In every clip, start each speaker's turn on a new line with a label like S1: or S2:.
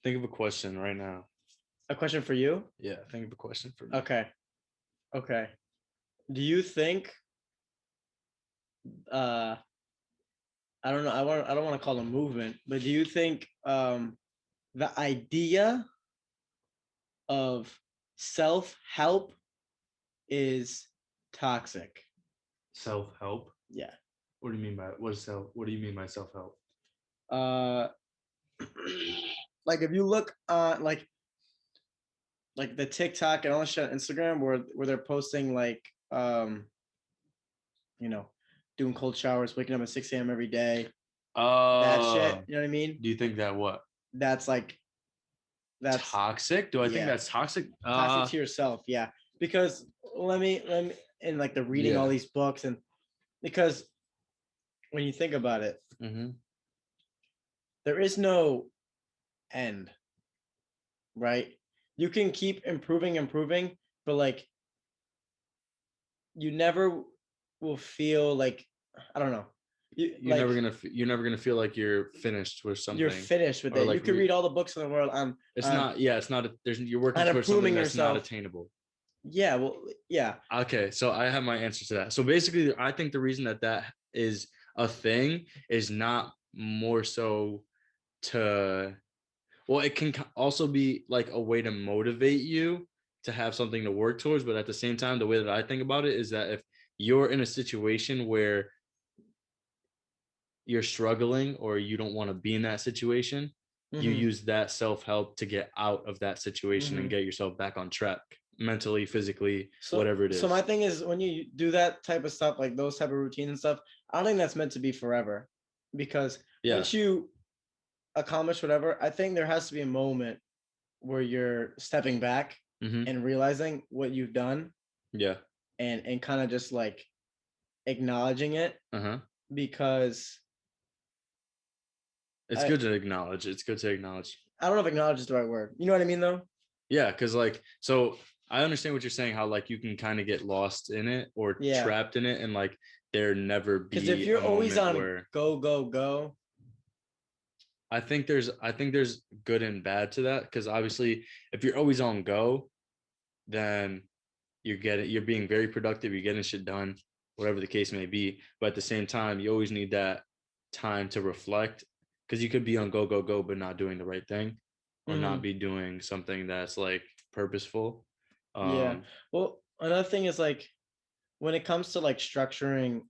S1: Think of a question right now.
S2: A question for you.
S1: Yeah, think of a question for me.
S2: Okay. Okay. Do you think uh I don't want to call it a movement, but do you think the idea of self-help is toxic?
S1: Self-help.
S2: Yeah.
S1: What do you mean by what is self? What do you mean by self-help?
S2: Uh like if you look like the TikTok and all that shit on Instagram where they're posting like you know, doing cold showers, waking up at 6 a.m. every day. That shit, you know what I mean?
S1: Do you think that what?
S2: That's like that's
S1: Toxic? Do I think
S2: yeah,
S1: that's toxic?
S2: toxic to yourself. Yeah, because let me and like the reading all
S1: Yeah.
S2: these books and because when you think about it,
S1: Mm-hmm.
S2: there is no end, right? You can keep improving, but like you never will feel like I don't know. You like
S1: You're never gonna feel like you're finished with
S2: you're
S1: something
S2: finished with
S1: or
S2: it. You
S1: like
S2: can read all the books in the world
S1: it's not. Yeah, it's not. There's you're working
S2: on
S1: towards something
S2: improving
S1: that's not
S2: yourself.
S1: attainable.
S2: Yeah, well, yeah.
S1: Okay, so I have my answer to that. So basically, I think the reason that that is a thing is not more so to, well, it can also be like a way to motivate you to have something to work towards. But at the same time, the way that I think about it is that if you're in a situation where you're struggling or you don't want to be in that situation, you
S2: Mm-hmm.
S1: use that self help to get out of that situation and
S2: Mm-hmm.
S1: get yourself back on track mentally, physically,
S2: So
S1: whatever it
S2: so my
S1: is.
S2: thing is when you do that type of stuff, like those type of routines and stuff, I don't think that's meant to be forever. Because
S1: Yeah.
S2: once you accomplish whatever, I think there has to be a moment where you're stepping back
S1: Hmm.
S2: and realizing what you've done
S1: Yeah.
S2: and kind of just like acknowledging it
S1: Uh huh.
S2: because
S1: It's
S2: I
S1: good to acknowledge. It's good to acknowledge.
S2: I don't know if acknowledge is the right word. You know what I mean though?
S1: Yeah, because like, so I understand what you're saying, how like you can kind of get lost in it or
S2: Yeah.
S1: trapped in it, and like there never
S2: Because if
S1: be a
S2: you're always
S1: moment
S2: on
S1: where
S2: go,
S1: I think there's good and bad to that. Because obviously, if you're always on go, then you're being very productive, you're getting shit done, whatever the case may be. But at the same time, you always need that time to reflect because you could be on go, but not doing the right thing or not
S2: mm-hmm.
S1: be doing something that's like purposeful.
S2: Yeah.
S1: Um,
S2: Well, another thing is like when it comes to like structuring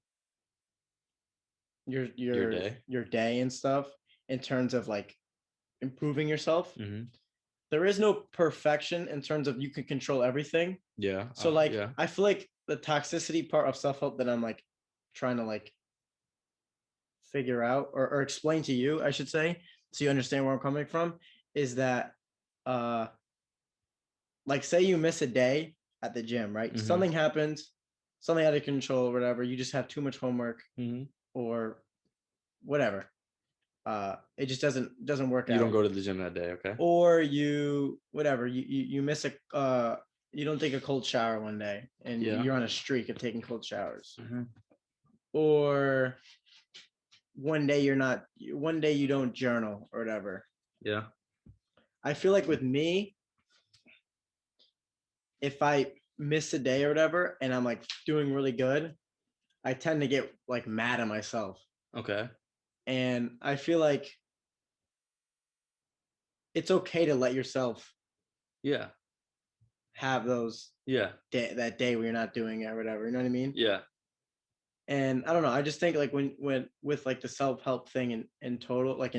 S2: your
S1: your
S2: your
S1: day.
S2: your day and stuff in terms of like improving yourself,
S1: Hmm.
S2: there is no perfection in terms of you can control everything.
S1: Yeah.
S2: So like
S1: Yeah.
S2: I feel like the toxicity part of self-help that I'm like trying to like figure out or explain to you, I should say, so you understand where I'm coming from, is that uh like say you miss a day at the gym, right?
S1: Hmm.
S2: Something happens, something out of control or whatever, you just have too much homework
S1: Hmm.
S2: or whatever. It just doesn't work
S1: You don't
S2: out.
S1: go to the gym that day. Okay.
S2: Or you whatever, you miss a you don't take a cold shower one day and
S1: Yeah.
S2: you're on a streak of taking cold showers.
S1: Hmm.
S2: Or one day you don't journal or whatever.
S1: Yeah.
S2: I feel like with me, if I miss a day or whatever and I'm like doing really good, I tend to get like mad at myself.
S1: Okay.
S2: And I feel like it's okay to let yourself
S1: Yeah.
S2: have those
S1: Yeah.
S2: that day where you're not doing it or whatever. You know what I mean?
S1: Yeah.
S2: And I don't know. I just think like when with like the self help thing in total, like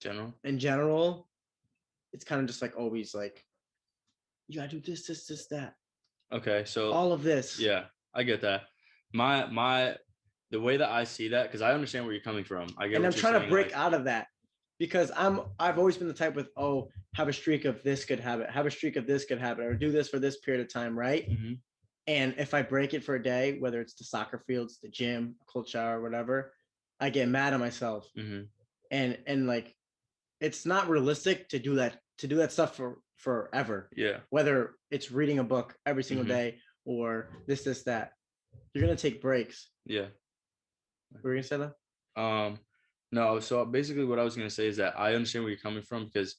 S1: General.
S2: in general, it's kind of just like always like you gotta do this, that,
S1: Okay. So
S2: all of this.
S1: yeah, I get that. My the way that I see that, because I understand where you're coming from. I get
S2: And I'm
S1: what you're
S2: trying to
S1: saying.
S2: break
S1: Like,
S2: out of that because I've always been the type with have a streak of this good habit, have a streak of this good habit, or do this for this period of time, right?
S1: hmm.
S2: And if I break it for a day, whether it's the soccer fields, the gym, cold shower, whatever, I get mad at myself.
S1: Hmm.
S2: And like it's not realistic to do that stuff for forever.
S1: Yeah.
S2: Whether it's reading a book every single
S1: Hmm.
S2: day or this that, you're gonna take breaks.
S1: Yeah.
S2: What were you gonna say that?
S1: Um, No, so basically what I was gonna say is that I understand where you're coming from because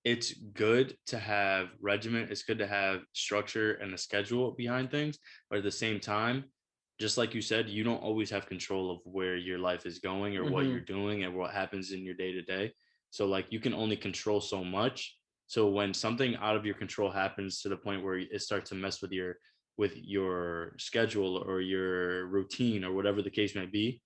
S1: it's good to have regiment. It's good to have structure and a schedule behind things. But at the same time, just like you said, you don't always have control of where your life is going or what you're
S2: Hmm.
S1: doing and what happens in your day to day. So like you can only control so much. So when something out of your control happens to the point where it starts to mess with your schedule or your routine or whatever the case may be,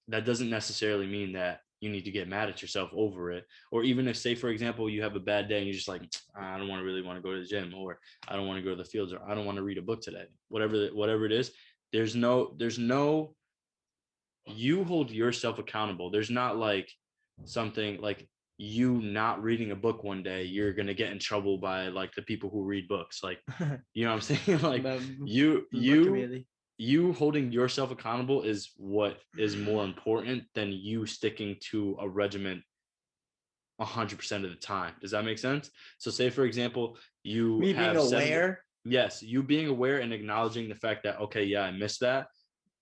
S1: that doesn't necessarily mean that you need to get mad at yourself over it. Or even if, say, for example, you have a bad day and you're just like, I don't really want to go to the gym, or I don't want to go to the fields, or I don't want to read a book today. Whatever it is, there's no you hold yourself accountable. There's not like something like you not reading a book one day, you're gonna get in trouble by like the people who read books. Like, you know what I'm saying? Like
S2: The
S1: you
S2: book
S1: you
S2: community.
S1: you holding yourself accountable is what is more important than you sticking to a regiment 100% of the time. Does that make sense? So say for example, you
S2: Me being
S1: have seven.
S2: aware.
S1: Yes, you being aware and acknowledging the fact that, okay, yeah, I missed that.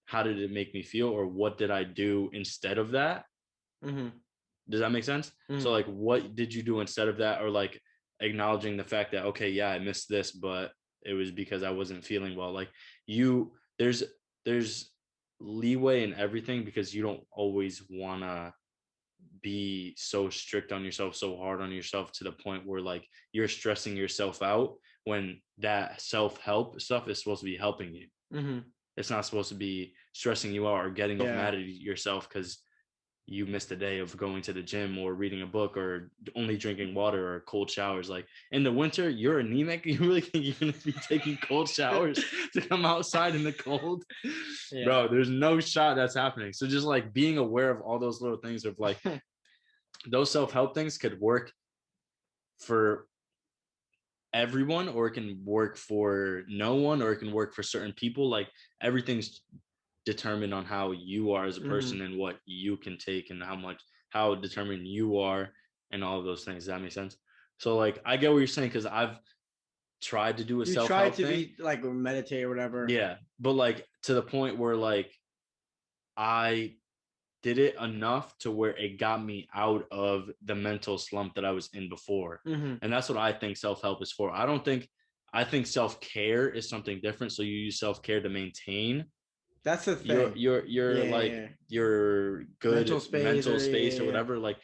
S1: How did it make me feel, or what did I do instead of that?
S2: Hmm.
S1: Does that make sense? So
S2: Hmm.
S1: like what did you do instead of that? Or like acknowledging the fact that, okay, yeah, I missed this, but it was because I wasn't feeling well. Like you there's leeway in everything because you don't always wanna be so strict on yourself, so hard on yourself to the point where like you're stressing yourself out when that self-help stuff is supposed to be helping you.
S2: Hmm.
S1: It's not supposed to be stressing you out or getting yourself
S2: Yeah.
S1: mad at yourself because you missed a day of going to the gym or reading a book or only drinking water or cold showers. Like in the winter, you're anemic. You really think you're gonna be taking cold showers to come outside in the cold? Bro,
S2: Yeah.
S1: there's no shot that's happening. So just like being aware of all those little things of like those self-help things could work for everyone or it can work for no one or it can work for certain people. Like everything's determined on how you are as a
S2: Hmm.
S1: person and what you can take and how determined you are and all of those things. Does that make sense? So like I get what you're saying because I've tried to do a
S2: You try
S1: self-help
S2: to
S1: thing.
S2: be like meditate or whatever.
S1: Yeah. But like to the point where like I did it enough to where it got me out of the mental slump that I was in before.
S2: Hmm.
S1: And that's what I think self-help is for. I think self-care is something different. So you use self-care to maintain
S2: That's the
S1: your
S2: thing.
S1: your your
S2: Yeah, yeah,
S1: like
S2: yeah.
S1: your
S2: Mental
S1: good
S2: space
S1: mental
S2: or
S1: space or
S2: yeah,
S1: whatever. Like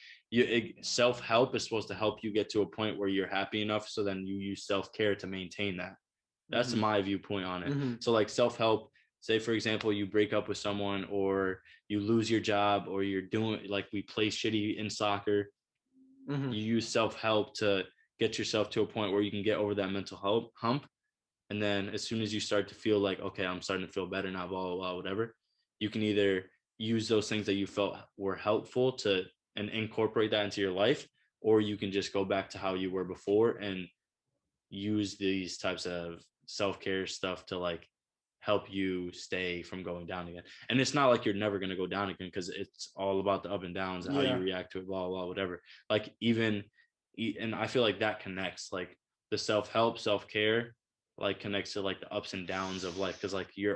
S1: self-help is supposed to help you get to a point where you're happy enough. So then you use self-care to maintain that.
S2: yeah.
S1: That's
S2: Hmm.
S1: my viewpoint on it.
S2: Hmm.
S1: So like self-help, say for example, you break up with someone or you lose your job or you're doing like we play shitty in soccer,
S2: Hmm.
S1: you use self-help to get yourself to a point where you can get over that mental help hump. And then as soon as you start to feel like, okay, I'm starting to feel better now, blah, blah, blah, whatever, you can either use those things that you felt were helpful to and incorporate that into your life, or you can just go back to how you were before and use these types of self-care stuff to like help you stay from going down again. And it's not like you're never going to go down again because it's all about the up and downs and how you
S2: Yeah.
S1: react to it, blah, blah, whatever. Like even, and I feel like that connects like the self-help, self-care, like connects to like the ups and downs of life. Cause like you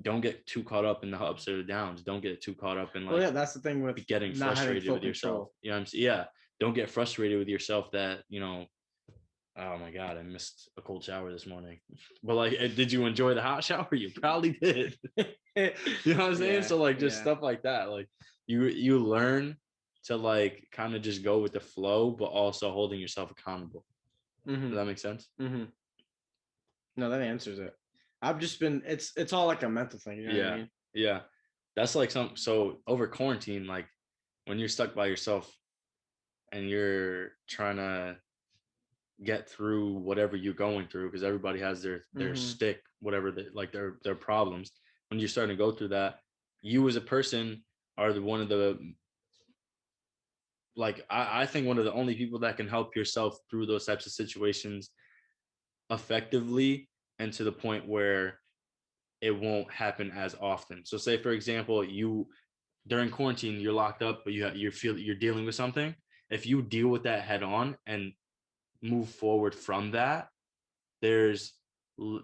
S1: don't get too caught up in the ups or the downs. Don't get too caught up in
S2: Well,
S1: like
S2: yeah, that's the thing with
S1: getting
S2: not having
S1: frustrated
S2: full
S1: with yourself.
S2: control.
S1: You know what I'm saying? Yeah. Don't get frustrated with yourself that, you know, oh my God, I missed a cold shower this morning. But like, did you enjoy the hot shower? You probably did. You know what I'm saying?
S2: Yeah,
S1: So like just
S2: yeah.
S1: stuff like that. Like you learn to like kind of just go with the flow, but also holding yourself accountable.
S2: Hmm.
S1: Does that make sense?
S2: Hmm. No, that answers it. I've just been. It's all like a mental thing. You know what I
S1: Yeah.
S2: mean?
S1: Yeah. That's like so over quarantine, like when you're stuck by yourself and you're trying to get through whatever you're going through because everybody has their
S2: Hmm.
S1: stick whatever like their problems when you're starting to go through that you as a person are the one of the like I think one of the only people that can help yourself through those types of situations effectively and to the point where it won't happen as often. So say for example you during quarantine you're locked up but you feel you're dealing with something. If you deal with that head on and move forward from that, there's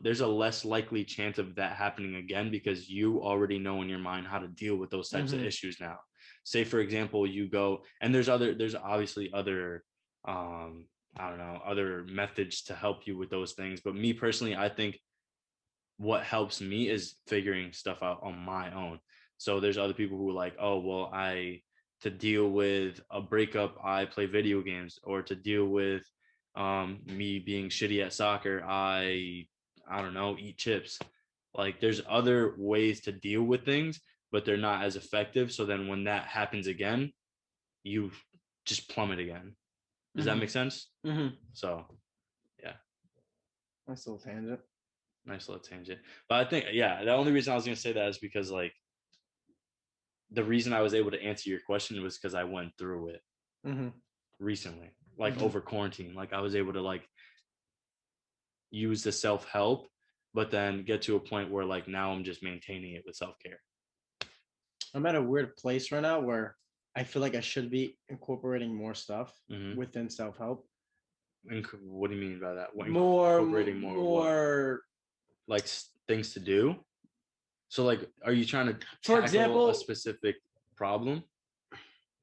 S1: there's a less likely chance of that happening again because you already know in your mind how to deal with those types of issues now. Say for example, you go and there's obviously other I don't know, other methods to help you with those things. But me personally, I think what helps me is figuring stuff out on my own. So there's other people who are like, oh, well, to deal with a breakup, I play video games, or to deal with me being shitty at soccer, I don't know, eat chips. Like there's other ways to deal with things, but they're not as effective. So then when that happens again, you just plummet again. Does that make sense? So yeah,
S2: Nice little tangent.
S1: nice little tangent. But I think, yeah, the only reason I was going to say that is because like the reason I was able to answer your question was because I went through it recently, like over quarantine. Like I was able to like use the self-help, but then get to a point where like now I'm just maintaining it with self-care.
S2: I'm at a weird place right now where I feel like I should be incorporating more stuff within self-help.
S1: What do you mean by that?
S2: Incorporating more
S1: like things to do. So like, are you trying to
S2: for example
S1: a specific problem?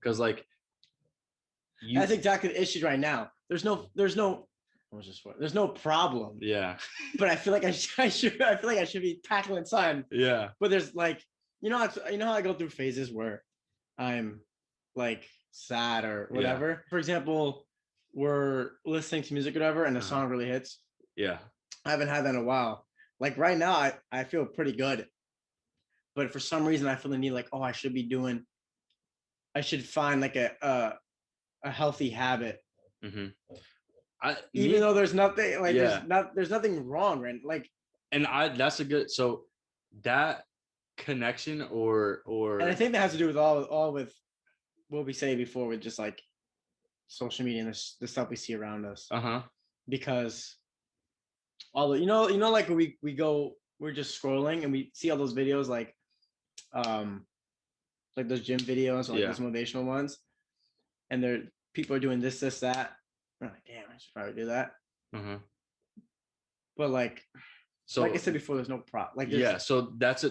S1: Because like
S2: that's exactly the issue right now. There's no there's no problem.
S1: Yeah.
S2: But I feel like I feel like I should be tackling something.
S1: Yeah.
S2: But there's like, you know how I go through phases where I'm like sad or whatever. Yeah. For example, we're listening to music or whatever, and the song really hits.
S1: Yeah.
S2: I haven't had that in a while. Like right now, I feel pretty good. But for some reason, I feel the need like, oh, I should find like a healthy habit. Even though there's nothing like there's nothing wrong, right? Like,
S1: and that's a good, so that connection or
S2: and I think that has to do with all with what we say before with just like social media and the stuff we see around us. Because all the, like we're just scrolling and we see all those videos like those gym videos or like those motivational ones, and people are doing this, that. I'm like, damn, I should probably do that. But like, so like I said before, there's no problem. Like,
S1: so that's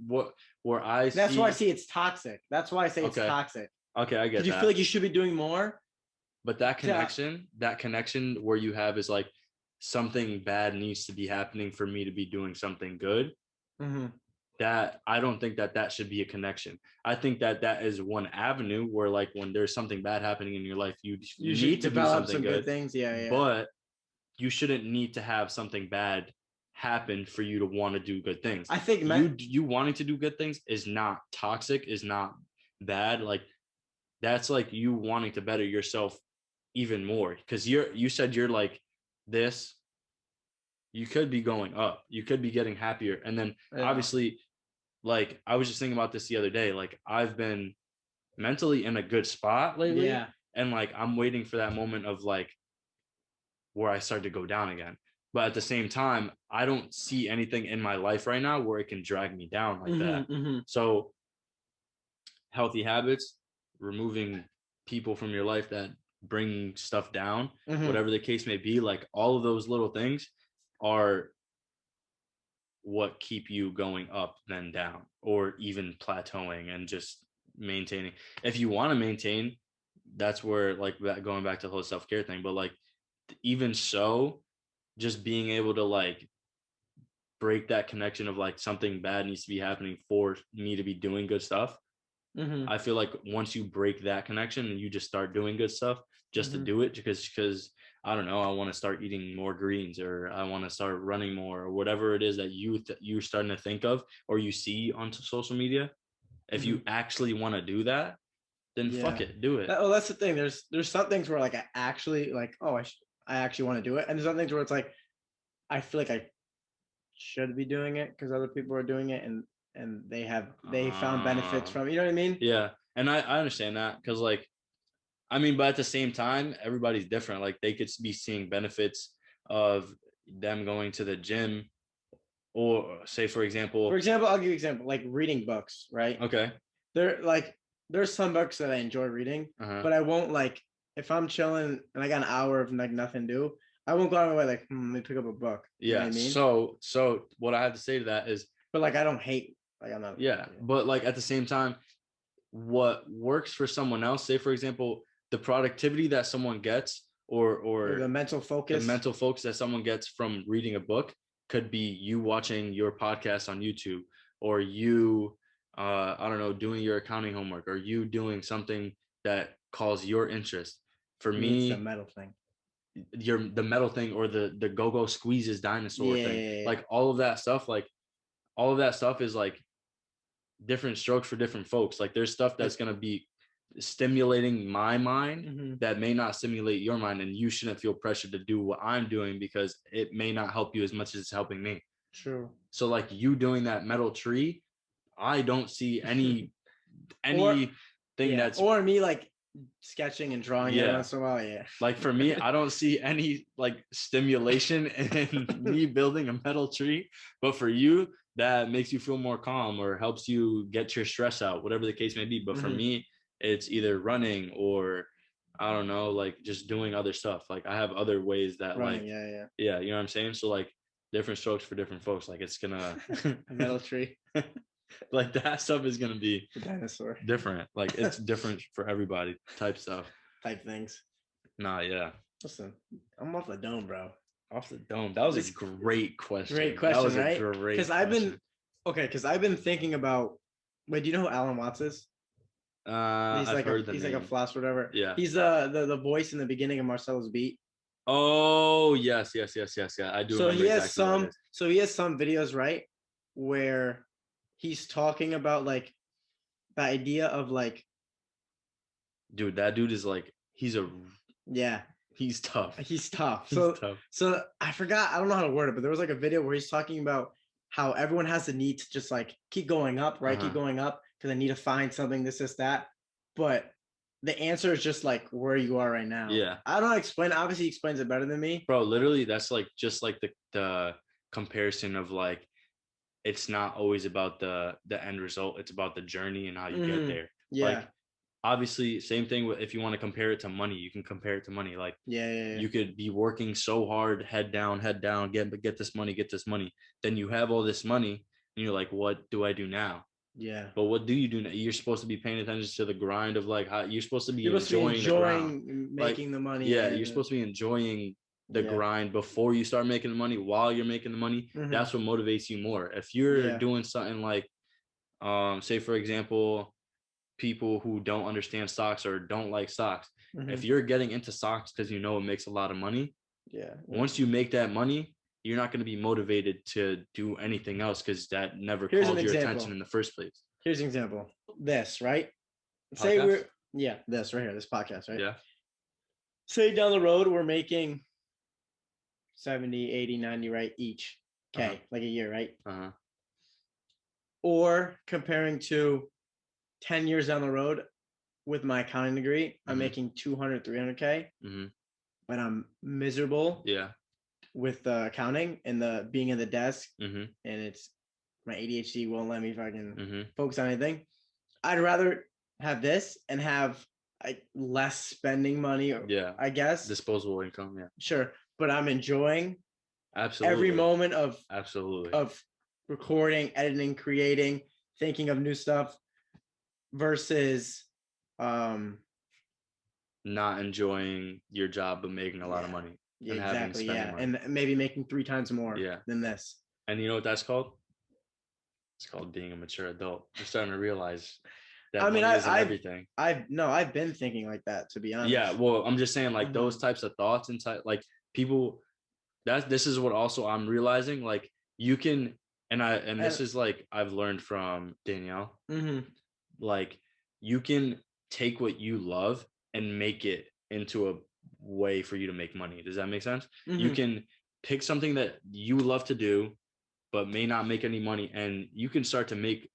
S1: where I
S2: that's why I see it's toxic. That's why I say it's toxic.
S1: Okay, I get that.
S2: You feel like you should be doing more.
S1: But that connection where you have is like something bad needs to be happening for me to be doing something good. That I don't think that should be a connection. I think that is one avenue where like when there's something bad happening in your life, you need to develop some good things. Yeah. But you shouldn't need to have something bad happen for you to want to do good things. I think you wanting to do good things is not toxic, is not bad. Like that's like you wanting to better yourself even more, because you said you're like this. You could be going up, you could be getting happier, and then obviously, like I was just thinking about this the other day, like I've been mentally in a good spot lately, and like I'm waiting for that moment of like where I start to go down again. But at the same time, I don't see anything in my life right now where it can drag me down like that. So healthy habits, removing people from your life that bring stuff down, whatever the case may be, like all of those little things are what keep you going up then down, or even plateauing and just maintaining. If you want to maintain, that's where like going back to the whole self-care thing. But like even so, just being able to like break that connection of like something bad needs to be happening for me to be doing good stuff. I feel like once you break that connection and you just start doing good stuff just to do it, because I don't know, I want to start eating more greens, or I want to start running more, or whatever it is that you're starting to think of or you see on social media. If you actually want to do that, then fuck it, do it.
S2: Well, that's the thing. There's some things where like I actually like, oh, I actually want to do it, and there's some things where it's like I feel like I should be doing it because other people are doing it, and they found benefits from, you know what I mean?
S1: Yeah. And I understand that, because like, I mean, but at the same time, everybody's different. Like they could be seeing benefits of them going to the gym, or say, for example,
S2: I'll give you an example, like reading books, right?
S1: Okay.
S2: There's some books that I enjoy reading, but I won't, like, if I'm chilling and I got an hour of like nothing to do, I won't go out of my way like, let me pick up a book. You know
S1: Yeah.
S2: what I mean?
S1: So what I have to say to that is,
S2: But like, I don't hate. Like, I'm not.
S1: yeah, but like at the same time, what works for someone else, say for example, the productivity that someone gets
S2: Or
S1: or
S2: the mental
S1: the
S2: focus.
S1: mental focus that someone gets from reading a book could be you watching your podcast on YouTube, or you I don't know, doing your accounting homework, or you doing something that calls your interest. For
S2: He needs the
S1: me,
S2: metal thing.
S1: the metal thing, or the go-go squeezes dinosaur thing,
S2: Yeah.
S1: like all of that stuff, like all of that stuff is like different strokes for different folks. Like there's stuff that's going to be stimulating my mind
S2: Mhm.
S1: that may not stimulate your mind, and you shouldn't feel pressured to do what I'm doing because it may not help you as much as it's helping me.
S2: True.
S1: So like you doing that metal tree, I don't see
S2: Or
S1: anything
S2: yeah.
S1: that's,
S2: Or me like sketching and drawing every
S1: yeah,
S2: once in a while. Yeah.
S1: like for me, I don't see any like stimulation in me building a metal tree. But for you, that makes you feel more calm or helps you get your stress out, whatever the case may be. But for
S2: Mhm.
S1: me, it's either running or I don't know, like just doing other stuff. Like I have other ways that
S2: Running.
S1: like,
S2: Yeah. Yeah.
S1: yeah, you know what I'm saying? So like different strokes for different folks. Like it's gonna
S2: A metal tree.
S1: like that stuff is gonna be
S2: The dinosaur
S1: different. Like it's different for everybody type stuff.
S2: type things.
S1: Nah, yeah.
S2: Listen, I'm off the dome, bro.
S1: Off the dome. That was a
S2: This
S1: great question.
S2: great
S1: That
S2: question,
S1: was a
S2: right?
S1: great
S2: Because I've been okay. Because I've been thinking about. Wait, do you know who Alan Watts is?
S1: I've heard the
S2: He's like a
S1: name.
S2: floss, whatever.
S1: Yeah.
S2: He's the voice in the beginning of Marcelo's Beat.
S1: Oh, yes, yes, yes, yes, yeah. I do
S2: So
S1: remember
S2: he has
S1: exactly what it
S2: some.
S1: is.
S2: So he has some videos, right, where he's talking about like the idea of like,
S1: Dude, that dude is like
S2: yeah,
S1: he's tough.
S2: he's tough.
S1: He's
S2: So
S1: tough.
S2: so I forgot. I don't know how to word it, but there was like a video where he's talking about how everyone has the need to just like keep going up, right? Keep
S1: Uh-huh.
S2: going up because they need to find something, this, that. But the answer is just like where you are right now.
S1: Yeah.
S2: I don't know how to explain. Obviously, he explains it better than me.
S1: Bro, literally that's like just like the comparison of like it's not always about the end result, it's about the journey and how you get there.
S2: Yeah.
S1: Like obviously same thing with if you want to compare it to money, you can compare it to money. Like
S2: Yeah.
S1: you could be working so hard, head down, get this money. Then you have all this money and you're like, what do I do now?
S2: Yeah.
S1: But what do you do now? You're supposed to be paying attention to the grind of like how you're supposed to be
S2: You're supposed to be
S1: enjoying the ground.
S2: enjoying
S1: Like,
S2: making the money.
S1: yeah, you're supposed to be enjoying the
S2: Yeah.
S1: grind before you start making the money. While you're making the money,
S2: Mhm.
S1: that's what motivates you more. If you're
S2: Yeah.
S1: doing something like, say for example, people who don't understand stocks or don't like stocks, if
S2: Mhm.
S1: you're getting into stocks because you know it makes a lot of money,
S2: Yeah.
S1: once you make that money, you're not going to be motivated to do anything else because that never
S2: Here's an
S1: called your
S2: example.
S1: attention in the first place.
S2: Here's an example. This, right? Say
S1: Podcast?
S2: this right here, this podcast, right?
S1: Yeah.
S2: Say down the road, we're making 70, 80, 90, right? Each. Okay. Like a year, right?
S1: Uh-huh.
S2: Or comparing to 10 years down the road with my accounting degree, I'm making 200, 300K, but I'm miserable.
S1: Yeah.
S2: With the accounting and the being in the desk, and it's my ADHD won't let me fucking focus on anything. I'd rather have this and have less spending money, or I guess
S1: disposable income. Yeah,
S2: sure, but I'm enjoying
S1: absolutely
S2: every moment of recording, editing, creating, thinking of new stuff versus
S1: not enjoying your job but making a lot of money.
S2: Yeah, exactly. Yeah, money. And maybe making 3 times more than this.
S1: And you know what that's called? It's called being a mature adult. You're starting to realize that money isn't everything.
S2: I've been thinking like that, to be honest.
S1: Yeah, well, I'm just saying like those types of thoughts inside, like people. This is what also I'm realizing. Like you can, and this is like I've learned from Danielle. Like you can take what you love and make it into a way for you to make money. Does that make sense? You can pick something that you love to do but may not make any money, and you can start to make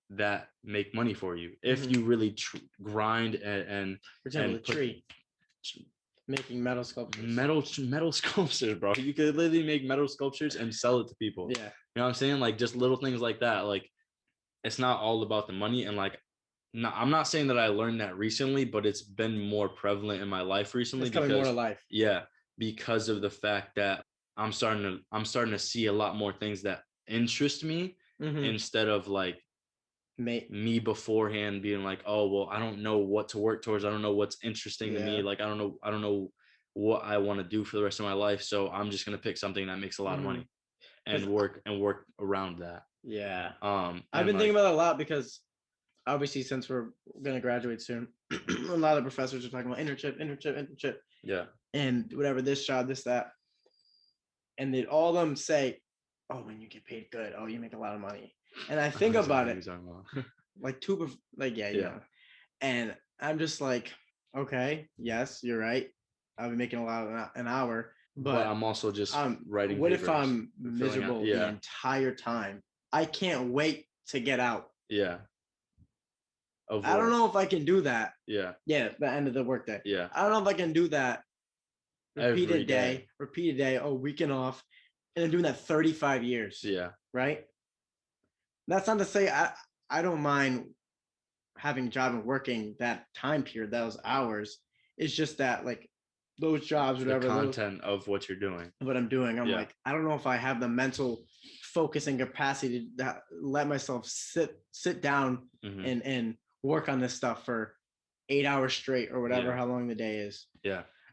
S1: money for you if you really grind and
S2: for example, the tree making metal sculptures.
S1: Metal sculptures, bro. You could literally make metal sculptures and sell it to people.
S2: Yeah.
S1: You know what I'm saying? Like just little things like that. Like it's not all about the money. And like I'm not saying that I learned that recently, but it's been more prevalent in my life recently.
S2: It's coming more to life.
S1: Yeah, because of the fact that I'm starting to see a lot more things that interest me
S2: Mm-hmm.
S1: instead of like
S2: Mate.
S1: me beforehand being like, oh well, I don't know what to work towards. I don't know what's interesting to me.
S2: Yeah.
S1: Like I don't know what I want to do for the rest of my life. So I'm just gonna pick something that makes a lot of
S2: Mm-hmm.
S1: money
S2: Because
S1: and work around that.
S2: yeah, I've
S1: And
S2: been thinking
S1: like
S2: about it a lot because obviously since we're gonna graduate soon, a lot of the professors are talking about internship,
S1: yeah,
S2: and whatever this job, this that, and they all of them say, "Oh, when you get paid good, oh, you make a lot of money." And I
S1: I know
S2: think
S1: exactly
S2: about
S1: what
S2: it
S1: you're talking about.
S2: like like yeah,
S1: Yeah.
S2: and I'm just like, okay, yes, you're right. I'll be making a lot of an hour,
S1: But
S2: but
S1: I'm also just writing
S2: what if
S1: papers
S2: I'm
S1: and filling out.
S2: miserable the
S1: Yeah.
S2: entire time? I can't wait to get out.
S1: Yeah. Of
S2: I don't
S1: work.
S2: know if I can do that.
S1: Yeah.
S2: Yeah, the end of the workday.
S1: Yeah.
S2: I don't know if I can do that.
S1: Every day.
S2: Repeated day, oh, weekend off, and I'm doing that 35 years,
S1: Yeah.
S2: right? That's not to say I don't mind having a job and working that time period, those hours. It's just that like those jobs,
S1: The
S2: whatever those
S1: content of what you're doing.
S2: what I'm doing, I'm
S1: Yeah.
S2: like, I don't know if I have the mental focus and capacity to let myself sit down
S1: Hmm.
S2: and work on this stuff for 8 hours straight or whatever
S1: Yeah.
S2: how long the day is.
S1: Yeah.